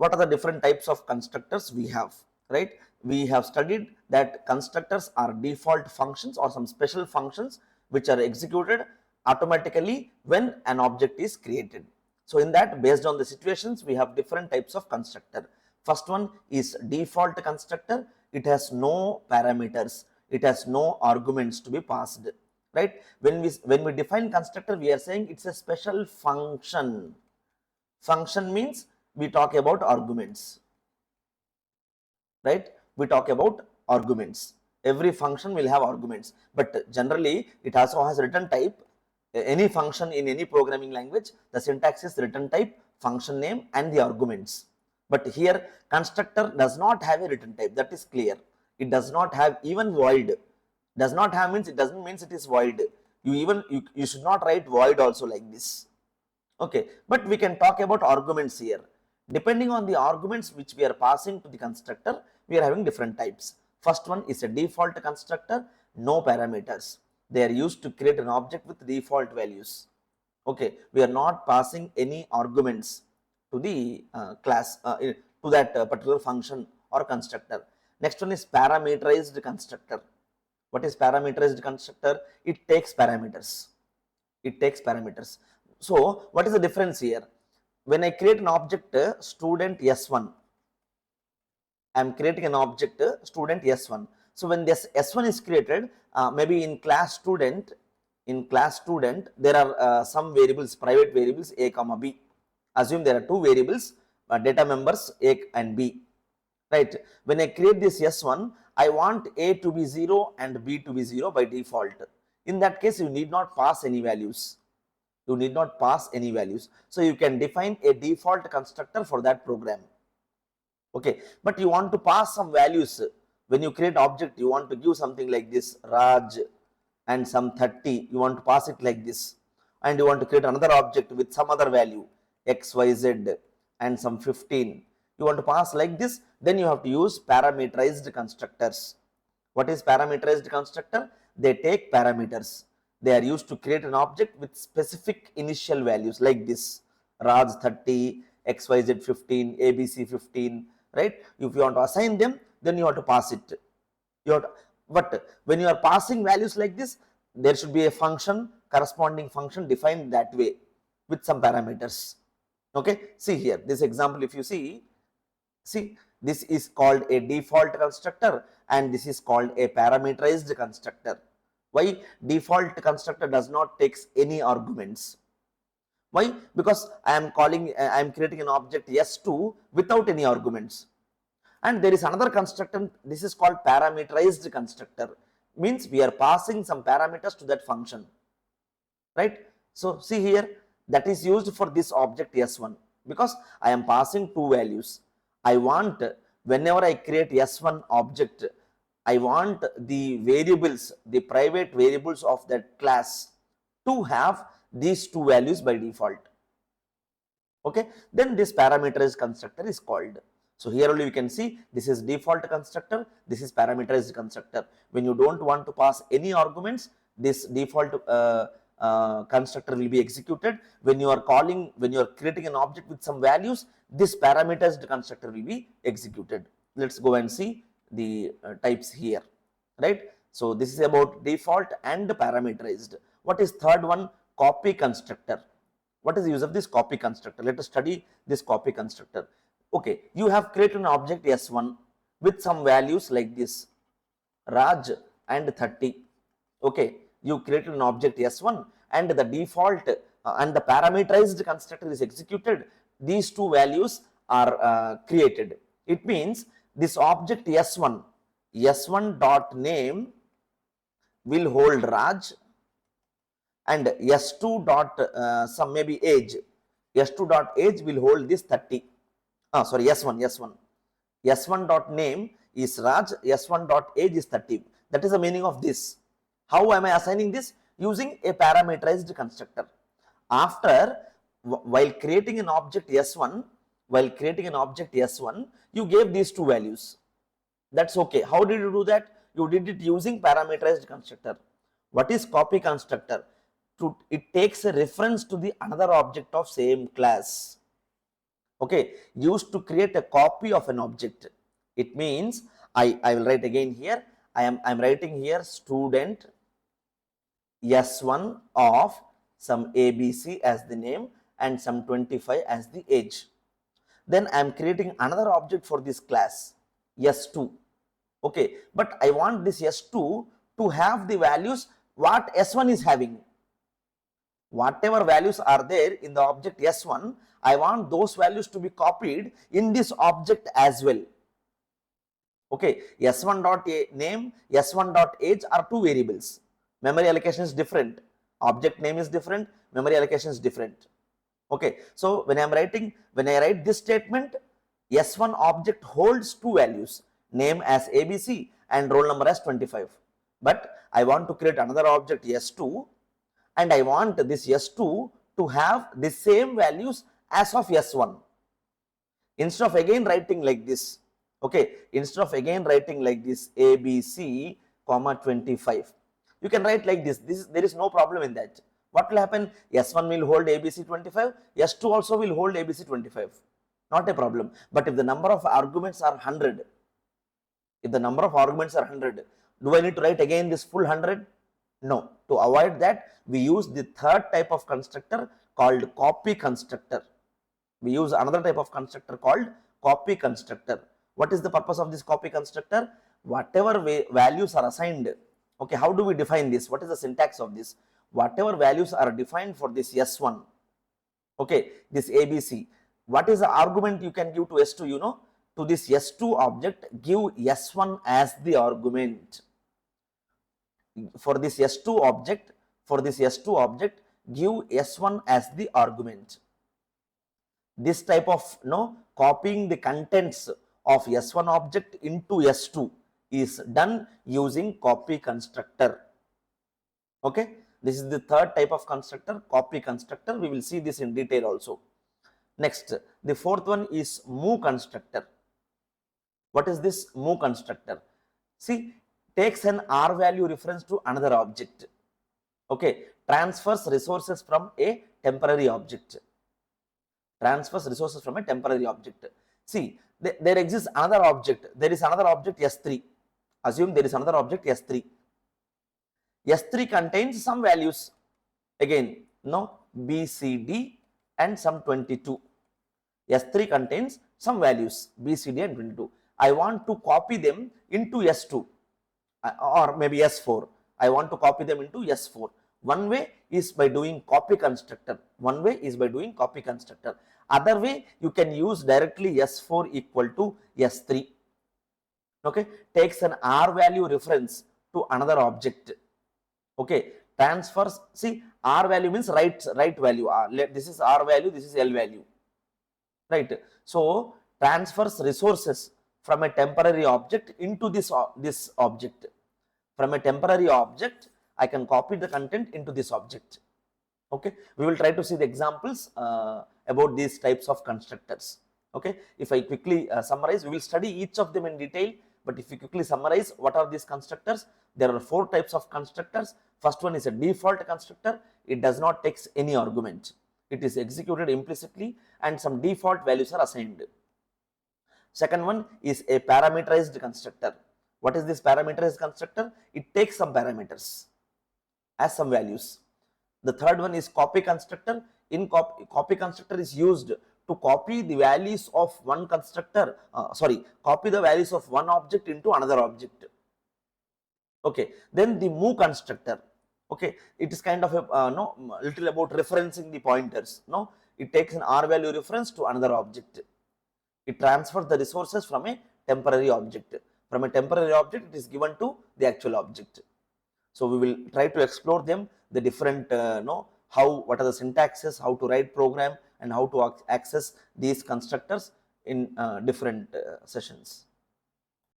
what are the different types of constructors we have, right? We have studied that constructors are default functions or some special functions which are executed automatically when an object is created. So in that, based on the situations, we have different types of constructor. First one is default constructor. It has no parameters, it has no arguments to be passed, right? When we define constructor, we are saying it's a special function. Function means we talk about arguments, right? We talk about arguments. Every function will have arguments, but generally it also has return type. Any function in any programming language, the syntax is return type, function name and the arguments. But here constructor does not have a return type, that is clear. It does not have even void. Does not have means it doesn't means it is void. You should not write void also like this. Okay, but we can talk about arguments here. Depending on the arguments which we are passing to the constructor, we are having different types. First one is a default constructor, no parameters. They are used to create an object with default values. Okay, we are not passing any arguments to the class, to that particular function or constructor. Next one is parameterized constructor. What is parameterized constructor? It takes parameters. It takes parameters. So what is the difference here? When I create an object student S1, I am creating an object student S1. So when this S1 is created, maybe in class student, there are some variables, private variables A comma B. Assume there are two variables, data members A and B, right? When I create this S1, I want A to be 0 and B to be 0 by default. In that case, you need not pass any values. You need not pass any values. So you can define a default constructor for that program. Okay, but you want to pass some values. When you create object, you want to give something like this, Raj and some 30, you want to pass it like this. And you want to create another object with some other value, X, Y, Z and some 15. You want to pass like this, then you have to use parameterized constructors. What is parameterized constructor? They take parameters. They are used to create an object with specific initial values like this, Raj 30, XYZ 15, ABC 15, right? If you want to assign them, then you have to pass it. But when you are passing values like this, there should be a function, corresponding function defined that way with some parameters. Okay, see here, this example, if you see, this is called a default constructor and this is called a parameterized constructor. Why? Default constructor does not take any arguments. Why? Because I am creating an object S2 without any arguments. And there is another constructor, this is called parameterized constructor. Means we are passing some parameters to that function, right? So see here, that is used for this object S1 because I am passing two values. I want, whenever I create S1 object, I want the variables, the private variables of that class to have these two values by default. Okay, then this parameterized constructor is called. So here only we can see this is default constructor, this is parameterized constructor. When you don't want to pass any arguments, this default constructor will be executed. When you are creating an object with some values, this parameterized constructor will be executed. Let's go and see the types here, right? So this is about default and parameterized. What is third one? Copy constructor. What is the use of this copy constructor? Let us study this copy constructor. Okay, you have created an object S1 with some values like this, Raj and 30. Okay, you created an object S1 and the default and the parameterized constructor is executed. These two values are created. It means this object S1 dot name will hold Raj and S2 dot some maybe age, S2 dot age will hold this 30. Sorry, S1 dot name is Raj, S1 dot age is 30. That is the meaning of this. How am I assigning this? Using a parameterized constructor. After, while creating an object S1, you gave these two values. That's okay. How did you do that? You did it using parameterized constructor. What is copy constructor? It takes a reference to the another object of same class. okay, used to create a copy of an object. It means I will write again here. I'm writing here student S1 of some ABC as the name and some 25 as the age. Then I am creating another object for this class S2. Okay, but I want this S2 to have the values what S1 is having. Whatever values are there in the object S1, I want those values to be copied in this object as well. Okay, S1 dot name, S1 dot age are two variables. Memory allocation is different. Object name is different. Memory allocation is different. Okay, so when I write this statement, S1 object holds two values, name as ABC and roll number as 25. But I want to create another object S2 and I want this S2 to have the same values as of S1. Instead of again writing like this, okay, instead of again writing like this ABC, comma 25, you can write like this. There is no problem in that. What will happen? S1 will hold ABC 25, S2 also will hold ABC 25. Not a problem. But if the number of arguments are 100, do I need to write again this full 100? No. To avoid that, we use the third type of constructor called copy constructor. We use another type of constructor called copy constructor. What is the purpose of this copy constructor? Whatever values are assigned, okay, how do we define this? What is the syntax of this? Whatever values are defined for this S1, okay, this ABC, what is the argument you can give to S2, you know? To this S2 object, give S1 as the argument. For this S2 object, give S1 as the argument. This type of copying the contents of S1 object into S2 is done using copy constructor. Okay, this is the third type of constructor, copy constructor. We will see this in detail also. Next, the fourth one is move constructor. What is this move constructor? See, takes an R value reference to another object. Okay, transfers resources from a temporary object. See, there exists another object. There is another object S3. Assume there is another object S3. S3 contains some values. Again, B, C, D and some 22. S3 contains some values B, C, D and 22. I want to copy them into S2 or maybe S4. I want to copy them into S4. One way is by doing copy constructor. Other way, you can use directly S4 equal to S3. Okay, takes an R value reference to another object. Okay, transfers. See, R value means right value. This is R value. This is L value. Right. So transfers resources from a temporary object into this object. From a temporary object, I can copy the content into this object. Okay, we will try to see the examples about these types of constructors. Okay, if I quickly summarize, we will study each of them in detail. But if you quickly summarize, what are these constructors? There are four types of constructors. First one is a default constructor. It does not take any argument. It is executed implicitly and some default values are assigned. Second one is a parameterized constructor. What is this parameterized constructor? It takes some parameters as some values. The third one is copy constructor. In copy constructor is used to copy the values of one constructor, copy the values of one object into another object. Okay, then the move constructor. Okay, it is kind of a little about referencing the pointers. It takes an R value reference to another object. It transfers the resources from a temporary object. From a temporary object, it is given to the actual object. So we will try to explore them, the different what are the syntaxes, how to write program and how to access these constructors in different sessions.